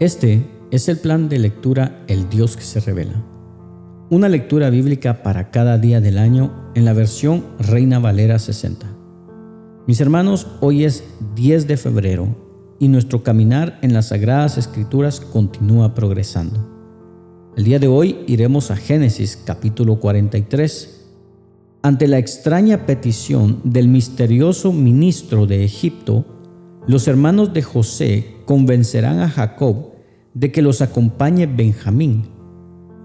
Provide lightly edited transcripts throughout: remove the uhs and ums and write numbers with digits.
Este es el plan de lectura El Dios que se revela. Una lectura bíblica para cada día del año en la versión Reina Valera 60. Mis hermanos, hoy es 10 de febrero y nuestro caminar en las Sagradas Escrituras continúa progresando. El día de hoy iremos a Génesis capítulo 43. Ante la extraña petición del misterioso ministro de Egipto, los hermanos de José convencerán a Jacob de que los acompañe Benjamín.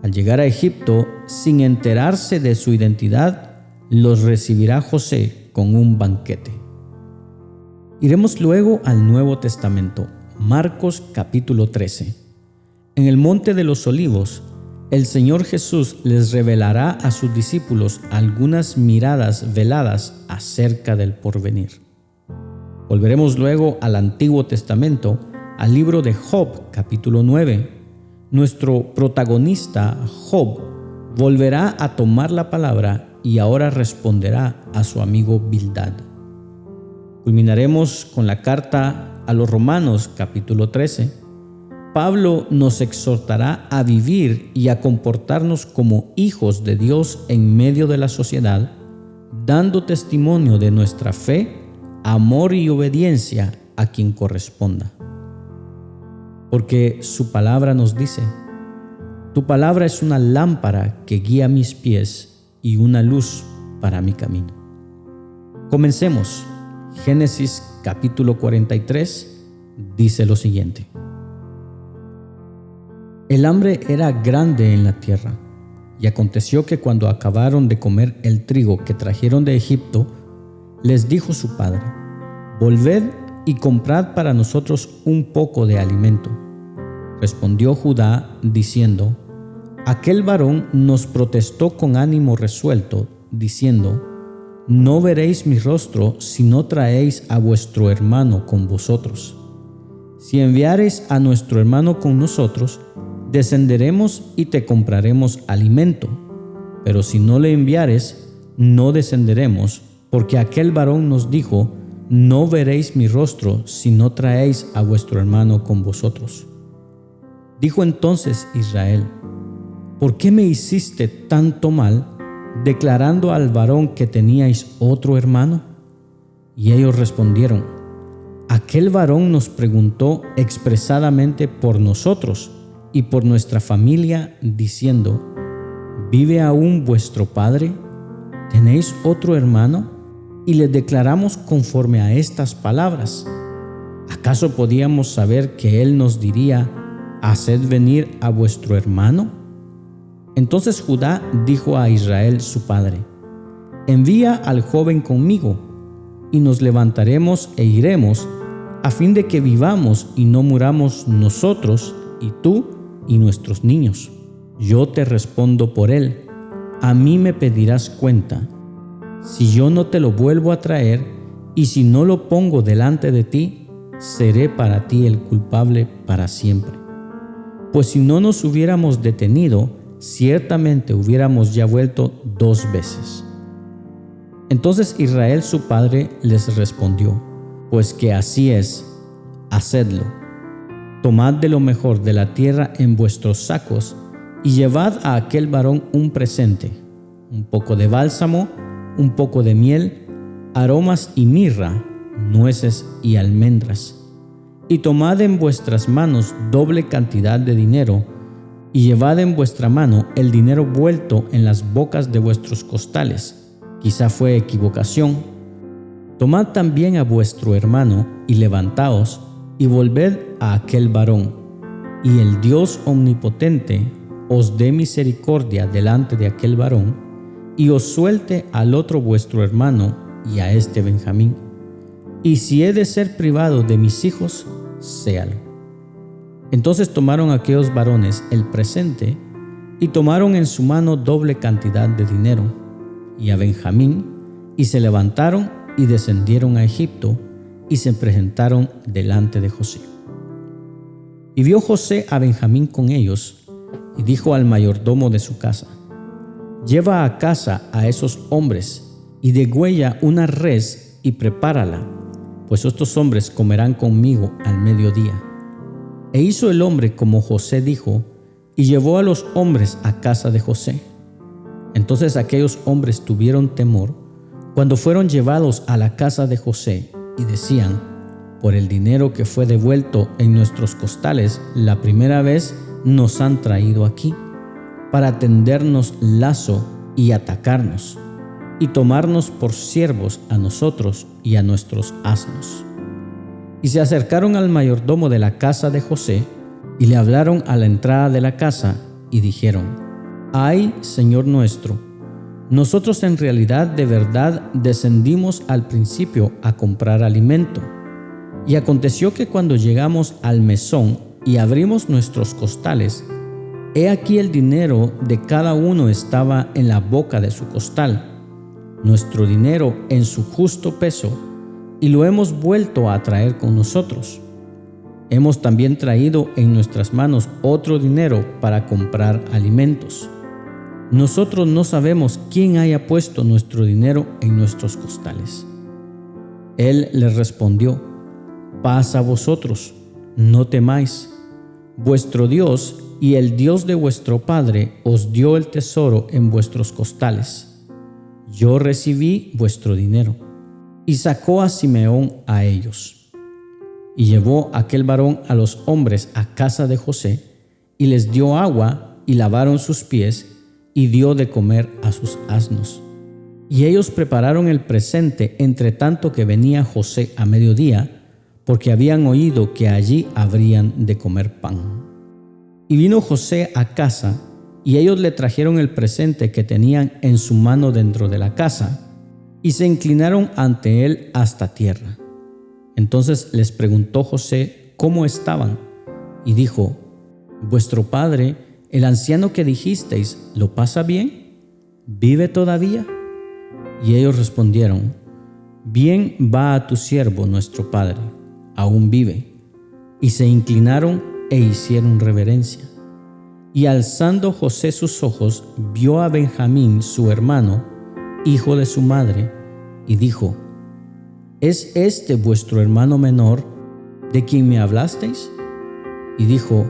Al llegar a Egipto, sin enterarse de su identidad, los recibirá José con un banquete. Iremos luego al Nuevo Testamento, Marcos capítulo 13. En el Monte de los Olivos, el Señor Jesús les revelará a sus discípulos algunas miradas veladas acerca del porvenir. Volveremos luego al Antiguo Testamento, al libro de Job, capítulo 9. Nuestro protagonista, Job, volverá a tomar la palabra y ahora responderá a su amigo Bildad. Culminaremos con la carta a los Romanos, capítulo 13. Pablo nos exhortará a vivir y a comportarnos como hijos de Dios en medio de la sociedad, dando testimonio de nuestra fe, amor y obediencia a quien corresponda. Porque su palabra nos dice: tu palabra es una lámpara que guía mis pies y una luz para mi camino. Comencemos. Génesis capítulo 43 dice lo siguiente: El hambre era grande en la tierra, y aconteció que cuando acabaron de comer el trigo que trajeron de Egipto, les dijo su padre: Volved y comprad para nosotros un poco de alimento. Respondió Judá diciendo: Aquel varón nos protestó con ánimo resuelto, diciendo: No veréis mi rostro si no traéis a vuestro hermano con vosotros. Si enviareis a nuestro hermano con nosotros, descenderemos y te compraremos alimento. Pero si no le enviares, no descenderemos, porque aquel varón nos dijo: No veréis mi rostro si no traéis a vuestro hermano con vosotros. Dijo entonces Israel: ¿Por qué me hiciste tanto mal, declarando al varón que teníais otro hermano? Y ellos respondieron: Aquel varón nos preguntó expresadamente por nosotros y por nuestra familia, diciendo: ¿Vive aún vuestro padre? ¿Tenéis otro hermano? Y le declaramos conforme a estas palabras. ¿Acaso podíamos saber que él nos diría: haced venir a vuestro hermano? Entonces Judá dijo a Israel su padre: Envía al joven conmigo, y nos levantaremos e iremos, a fin de que vivamos y no muramos nosotros y tú y nuestros niños. Yo te respondo por él, a mí me pedirás cuenta. Si yo no te lo vuelvo a traer, y si no lo pongo delante de ti, seré para ti el culpable para siempre. Pues si no nos hubiéramos detenido, ciertamente hubiéramos ya vuelto 2 veces. Entonces Israel su padre les respondió: Pues que así es, hacedlo. Tomad de lo mejor de la tierra en vuestros sacos, y llevad a aquel varón un presente: un poco de bálsamo, un poco de miel, aromas y mirra, nueces y almendras. Y tomad en vuestras manos doble cantidad de dinero, y llevad en vuestra mano el dinero vuelto en las bocas de vuestros costales. Quizá fue equivocación. Tomad también a vuestro hermano, y levantaos, y volved a aquel varón, y el Dios omnipotente os dé misericordia delante de aquel varón, y os suelte al otro vuestro hermano y a este Benjamín. Y si he de ser privado de mis hijos, séalo. Entonces tomaron aquellos varones el presente, y tomaron en su mano doble cantidad de dinero, y a Benjamín, y se levantaron y descendieron a Egipto, y se presentaron delante de José. Y vio José a Benjamín con ellos, y dijo al mayordomo de su casa: Lleva a casa a esos hombres, y degüella una res y prepárala, pues estos hombres comerán conmigo al mediodía. E hizo el hombre como José dijo, y llevó a los hombres a casa de José. Entonces aquellos hombres tuvieron temor cuando fueron llevados a la casa de José, y decían: por el dinero que fue devuelto en nuestros costales la primera vez nos han traído aquí, para tendernos lazo y atacarnos, y tomarnos por siervos a nosotros y a nuestros asnos. Y se acercaron al mayordomo de la casa de José, y le hablaron a la entrada de la casa, y dijeron: ay, Señor nuestro, nosotros en realidad de verdad descendimos al principio a comprar alimento. Y aconteció que cuando llegamos al mesón y abrimos nuestros costales, he aquí el dinero de cada uno estaba en la boca de su costal, nuestro dinero en su justo peso, y lo hemos vuelto a traer con nosotros. Hemos también traído en nuestras manos otro dinero para comprar alimentos. Nosotros no sabemos quién haya puesto nuestro dinero en nuestros costales. Él les respondió: paz a vosotros, no temáis. Vuestro Dios y el Dios de vuestro Padre os dio el tesoro en vuestros costales. Yo recibí vuestro dinero. Y sacó a Simeón a ellos. Y llevó aquel varón a los hombres a casa de José, y les dio agua, y lavaron sus pies, y dio de comer a sus asnos. Y ellos prepararon el presente entre tanto que venía José a mediodía, porque habían oído que allí habrían de comer pan. Y vino José a casa, y ellos le trajeron el presente que tenían en su mano dentro de la casa, y se inclinaron ante él hasta tierra. Entonces les preguntó José cómo estaban, y dijo: vuestro padre, el anciano que dijisteis, ¿lo pasa bien? ¿Vive todavía? Y ellos respondieron: bien va a tu siervo nuestro padre, aún vive. Y se inclinaron e hicieron reverencia. Y alzando José sus ojos, vio a Benjamín su hermano, hijo de su madre, y dijo: ¿es este vuestro hermano menor, de quien me hablasteis? Y dijo: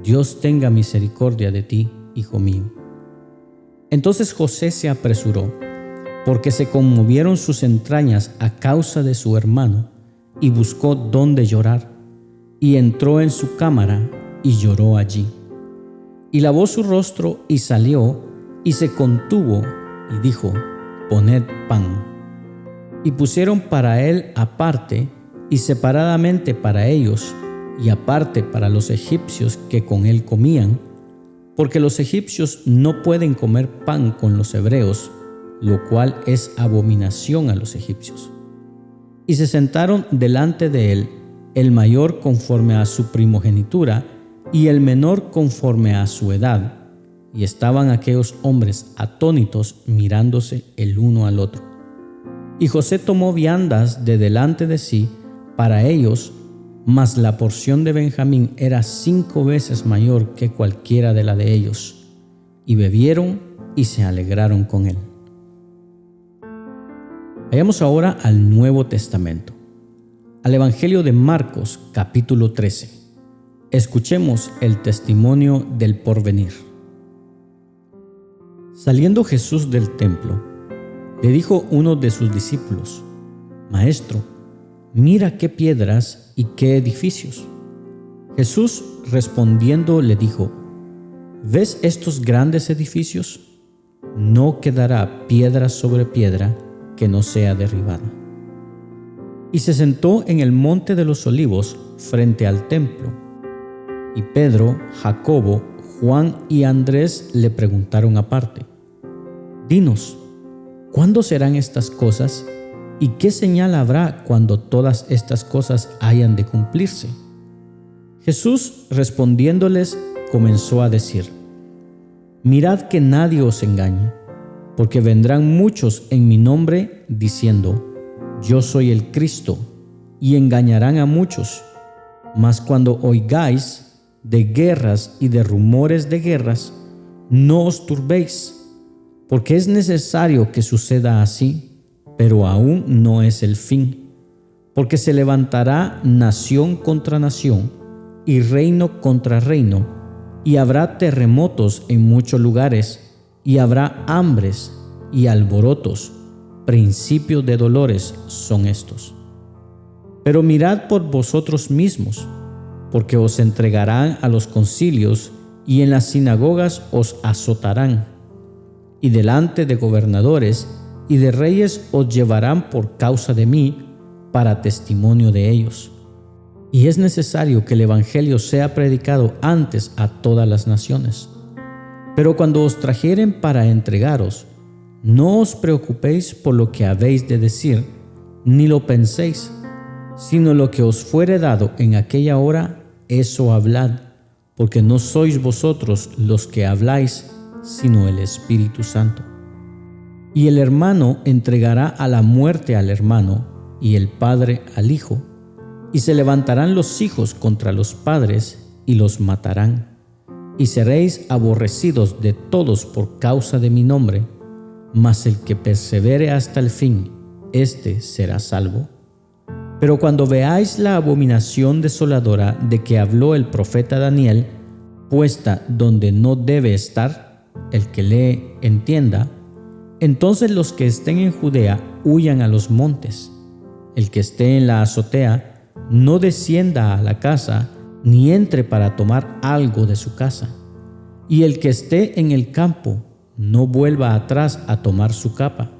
Dios tenga misericordia de ti, hijo mío. Entonces José se apresuró, porque se conmovieron sus entrañas a causa de su hermano, y buscó dónde llorar, y entró en su cámara y lloró allí. Y lavó su rostro y salió, y se contuvo, y dijo: poned pan. Y pusieron para él aparte, y separadamente para ellos, y aparte para los egipcios que con él comían, porque los egipcios no pueden comer pan con los hebreos, lo cual es abominación a los egipcios. Y se sentaron delante de él, el mayor conforme a su primogenitura, y el menor conforme a su edad, y estaban aquellos hombres atónitos mirándose el uno al otro. Y José tomó viandas de delante de sí para ellos, mas la porción de Benjamín era 5 veces mayor que cualquiera de la de ellos, y bebieron y se alegraron con él. Vayamos ahora al Nuevo Testamento, al Evangelio de Marcos, capítulo 13. Escuchemos el testimonio del porvenir. Saliendo Jesús del templo, le dijo uno de sus discípulos: Maestro, mira qué piedras y qué edificios. Jesús respondiendo le dijo: ¿ves estos grandes edificios? No quedará piedra sobre piedra que no sea derribada. Y se sentó en el monte de los olivos frente al templo. Y Pedro, Jacobo, Juan y Andrés le preguntaron aparte: Dinos, ¿cuándo serán estas cosas? ¿Y qué señal habrá cuando todas estas cosas hayan de cumplirse? Jesús respondiéndoles comenzó a decir: Mirad que nadie os engañe, porque vendrán muchos en mi nombre diciendo: Yo soy el Cristo, y engañarán a muchos. Mas cuando oigáis de guerras y de rumores de guerras, no os turbéis, porque es necesario que suceda así, pero aún no es el fin, porque se levantará nación contra nación y reino contra reino, y habrá terremotos en muchos lugares, y habrá hambres y alborotos. Principios de dolores son estos. Pero mirad por vosotros mismos, porque os entregarán a los concilios, y en las sinagogas os azotarán, y delante de gobernadores y de reyes os llevarán por causa de mí, para testimonio de ellos. Y es necesario que el evangelio sea predicado antes a todas las naciones. Pero cuando os trajeren para entregaros, no os preocupéis por lo que habéis de decir, ni lo penséis, sino lo que os fuere dado en aquella hora, eso hablad, porque no sois vosotros los que habláis, sino el Espíritu Santo. Y el hermano entregará a la muerte al hermano, y el padre al hijo, y se levantarán los hijos contra los padres, y los matarán. Y seréis aborrecidos de todos por causa de mi nombre, mas el que persevere hasta el fin, éste será salvo. Pero cuando veáis la abominación desoladora de que habló el profeta Daniel, puesta donde no debe estar, el que lee entienda, entonces los que estén en Judea huyan a los montes. El que esté en la azotea no descienda a la casa, ni entre para tomar algo de su casa. Y el que esté en el campo no vuelva atrás a tomar su capa.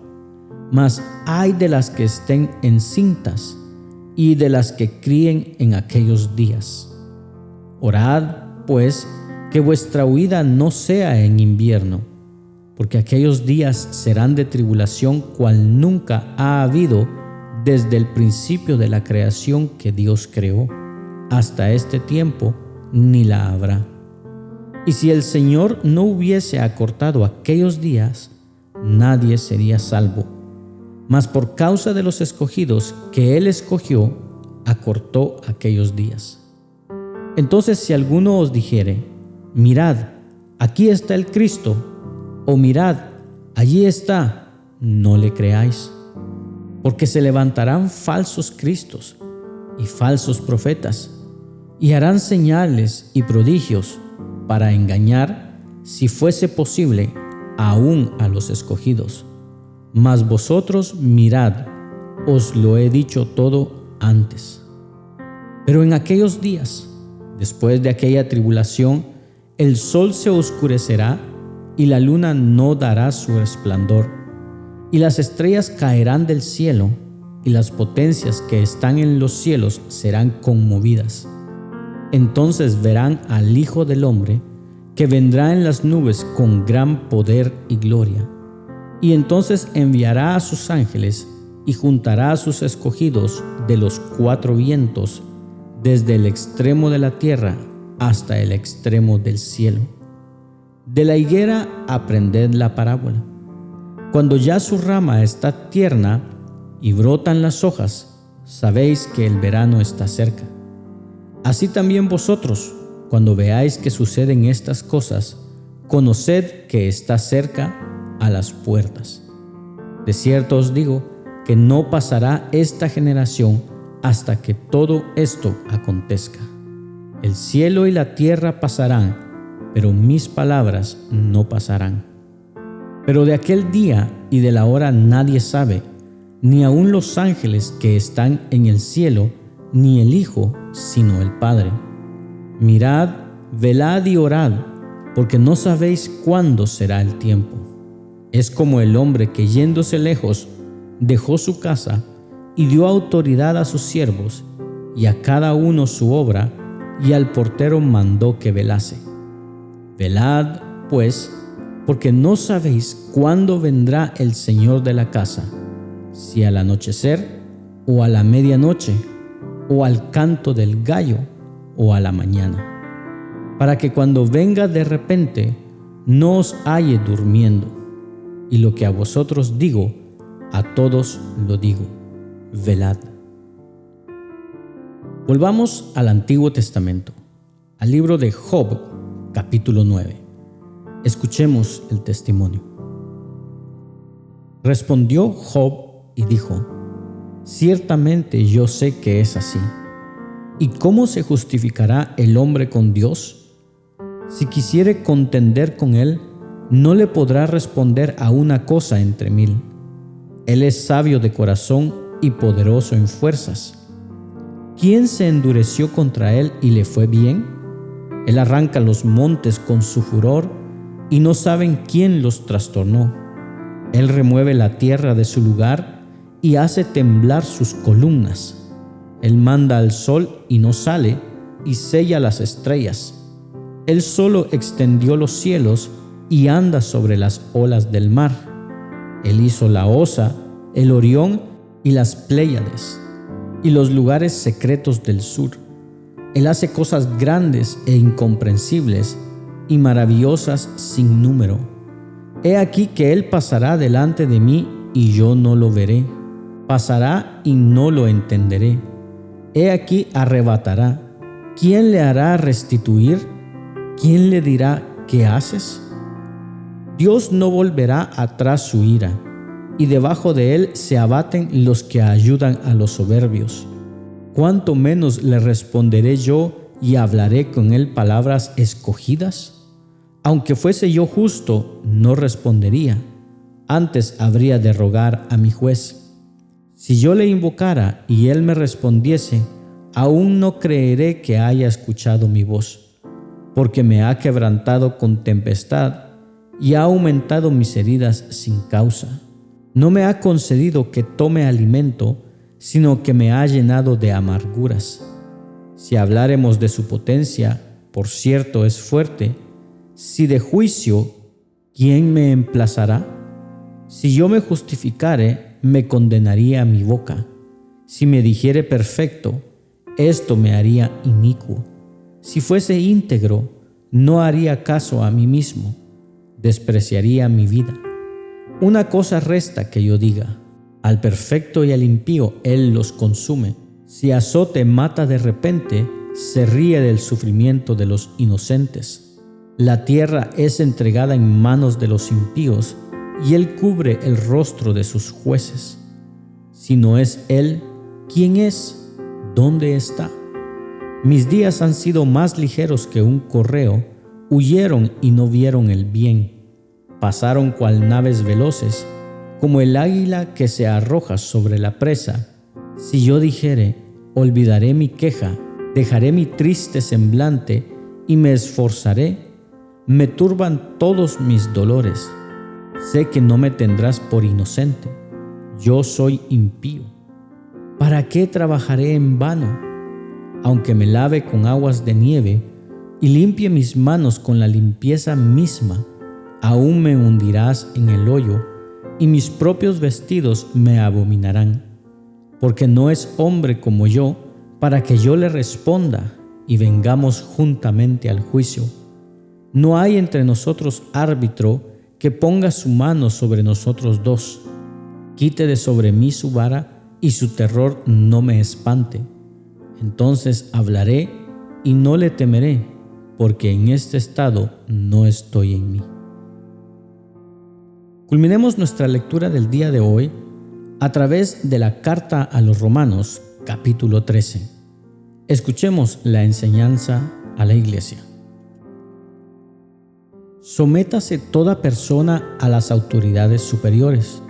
Mas ay de las que estén encintas y de las que críen en aquellos días. Orad, pues, que vuestra huida no sea en invierno, porque aquellos días serán de tribulación cual nunca ha habido desde el principio de la creación que Dios creó, hasta este tiempo, ni la habrá. Y si el Señor no hubiese acortado aquellos días, nadie sería salvo. Mas por causa de los escogidos que Él escogió, acortó aquellos días. Entonces, si alguno os dijere, mirad, aquí está el Cristo, o mirad, allí está, no le creáis. Porque se levantarán falsos cristos y falsos profetas, y harán señales y prodigios para engañar, si fuese posible, aún a los escogidos. Mas vosotros mirad, os lo he dicho todo antes. Pero en aquellos días, después de aquella tribulación, el sol se oscurecerá y la luna no dará su resplandor, y las estrellas caerán del cielo, y las potencias que están en los cielos serán conmovidas. Entonces verán al Hijo del Hombre, que vendrá en las nubes con gran poder y gloria. Y entonces enviará a sus ángeles y juntará a sus escogidos de los cuatro vientos, desde el extremo de la tierra hasta el extremo del cielo. De la higuera aprended la parábola. Cuando ya su rama está tierna y brotan las hojas, sabéis que el verano está cerca. Así también vosotros, cuando veáis que suceden estas cosas, conoced que está cerca a las puertas. De cierto os digo que no pasará esta generación hasta que todo esto acontezca. El cielo y la tierra pasarán, pero mis palabras no pasarán. Pero de aquel día y de la hora nadie sabe, ni aun los ángeles que están en el cielo, ni el Hijo, sino el Padre. Mirad, velad y orad, porque no sabéis cuándo será el tiempo. Es como el hombre que yéndose lejos, dejó su casa y dio autoridad a sus siervos, y a cada uno su obra, y al portero mandó que velase. Velad, pues, porque no sabéis cuándo vendrá el Señor de la casa, si al anochecer, o a la medianoche, o al canto del gallo, o a la mañana, para que cuando venga de repente no os halle durmiendo. Y lo que a vosotros digo, a todos lo digo: velad. Volvamos al Antiguo Testamento, al libro de Job, capítulo 9. Escuchemos el testimonio. Respondió Job y dijo: ciertamente yo sé que es así. ¿Y cómo se justificará el hombre con Dios? Si quisiere contender con él, no le podrá responder a una cosa entre 1000. Él es sabio de corazón y poderoso en fuerzas. ¿Quién se endureció contra él y le fue bien? Él arranca los montes con su furor y no saben quién los trastornó. Él remueve la tierra de su lugar y hace temblar sus columnas. Él manda al sol y no sale, y sella las estrellas. Él solo extendió los cielos y anda sobre las olas del mar. Él hizo la Osa, el Orión y las Pléyades, y los lugares secretos del sur. Él hace cosas grandes e incomprensibles y maravillosas sin número. He aquí que Él pasará delante de mí y yo no lo veré. Pasará y no lo entenderé. He aquí arrebatará. ¿Quién le hará restituir? ¿Quién le dirá qué haces? Dios no volverá atrás su ira, y debajo de él se abaten los que ayudan a los soberbios. ¿Cuánto menos le responderé yo y hablaré con él palabras escogidas? Aunque fuese yo justo, no respondería. Antes habría de rogar a mi juez. Si yo le invocara y él me respondiese, aún no creeré que haya escuchado mi voz, porque me ha quebrantado con tempestad y ha aumentado mis heridas sin causa. No me ha concedido que tome alimento, sino que me ha llenado de amarguras. Si habláremos de su potencia, por cierto es fuerte. Si de juicio, ¿quién me emplazará? Si yo me justificare, me condenaría mi boca. Si me dijere perfecto, esto me haría inicuo. Si fuese íntegro, no haría caso a mí mismo, despreciaría mi vida. Una cosa resta que yo diga: al perfecto y al impío él los consume. Si azote mata de repente, se ríe del sufrimiento de los inocentes. La tierra es entregada en manos de los impíos, y él cubre el rostro de sus jueces. Si no es él, ¿quién es? ¿Dónde está? Mis días han sido más ligeros que un correo, huyeron y no vieron el bien. Pasaron cual naves veloces, como el águila que se arroja sobre la presa. Si yo dijere, olvidaré mi queja, dejaré mi triste semblante y me esforzaré, me turban todos mis dolores. Sé que no me tendrás por inocente, yo soy impío. ¿Para qué trabajaré en vano? Aunque me lave con aguas de nieve y limpie mis manos con la limpieza misma, aún me hundirás en el hoyo y mis propios vestidos me abominarán. Porque no es hombre como yo para que yo le responda y vengamos juntamente al juicio. No hay entre nosotros árbitro que ponga su mano sobre nosotros dos. Quite de sobre mí su vara y su terror no me espante. Entonces hablaré y no le temeré, porque en este estado no estoy en mí. Culminemos nuestra lectura del día de hoy a través de la carta a los Romanos, capítulo 13. Escuchemos la enseñanza a la iglesia. Sométase toda persona a las autoridades superiores,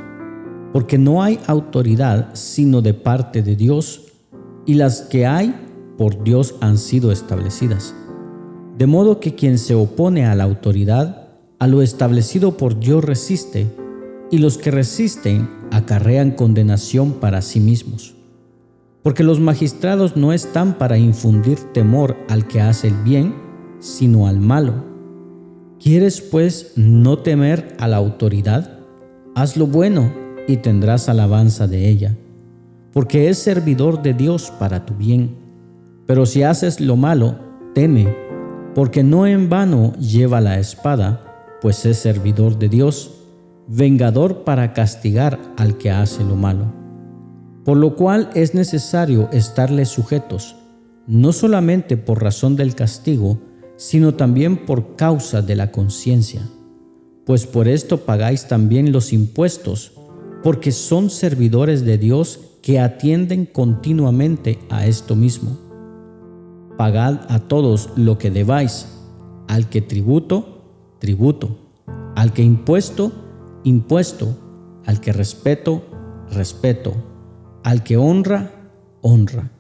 porque no hay autoridad sino de parte de Dios, y las que hay por Dios han sido establecidas. De modo que quien se opone a la autoridad, a lo establecido por Dios resiste, y los que resisten acarrean condenación para sí mismos. Porque los magistrados no están para infundir temor al que hace el bien, sino al malo. ¿Quieres pues no temer a la autoridad? Haz lo bueno y tendrás alabanza de ella, porque es servidor de Dios para tu bien. Pero si haces lo malo, teme, porque no en vano lleva la espada, pues es servidor de Dios, vengador para castigar al que hace lo malo. Por lo cual es necesario estarles sujetos, no solamente por razón del castigo, sino también por causa de la conciencia. Pues por esto pagáis también los impuestos, porque son servidores de Dios que atienden continuamente a esto mismo. Pagad a todos lo que debáis, al que tributo, tributo, al que impuesto, impuesto, al que respeto, respeto, al que honra, honra.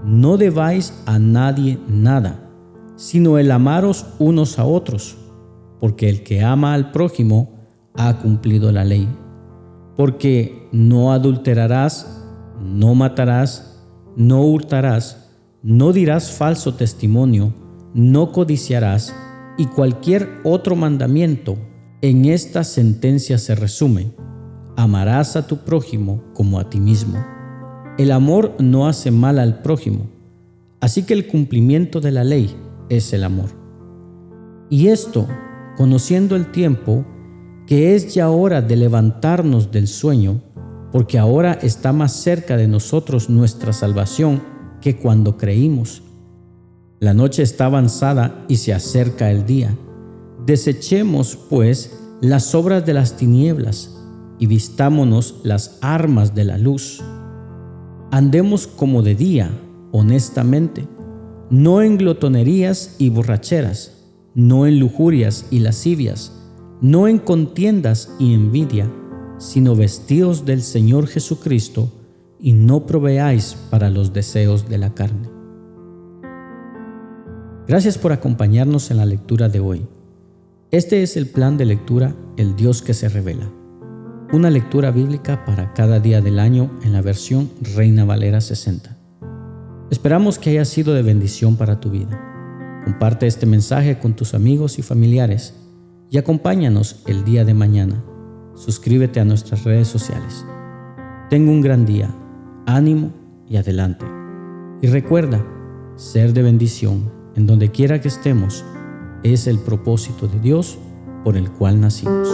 No debáis a nadie nada, sino el amaros unos a otros, porque el que ama al prójimo ha cumplido la ley. Porque no adulterarás, no matarás, no hurtarás, no dirás falso testimonio, no codiciarás, y cualquier otro mandamiento. En esta sentencia se resume: amarás a tu prójimo como a ti mismo. El amor no hace mal al prójimo, así que el cumplimiento de la ley es el amor. Y esto, conociendo el tiempo, que es ya hora de levantarnos del sueño, porque ahora está más cerca de nosotros nuestra salvación que cuando creímos. La noche está avanzada y se acerca el día. Desechemos, pues, las obras de las tinieblas y vistámonos las armas de la luz. Andemos como de día, honestamente, no en glotonerías y borracheras, no en lujurias y lascivias, no en contiendas y envidia, sino vestidos del Señor Jesucristo, y no proveáis para los deseos de la carne. Gracias por acompañarnos en la lectura de hoy. Este es el plan de lectura El Dios que se revela. Una lectura bíblica para cada día del año en la versión Reina Valera 60. Esperamos que haya sido de bendición para tu vida. Comparte este mensaje con tus amigos y familiares y acompáñanos el día de mañana. Suscríbete a nuestras redes sociales. Tenga un gran día, ánimo y adelante. Y recuerda, ser de bendición en donde quiera que estemos es el propósito de Dios por el cual nacimos.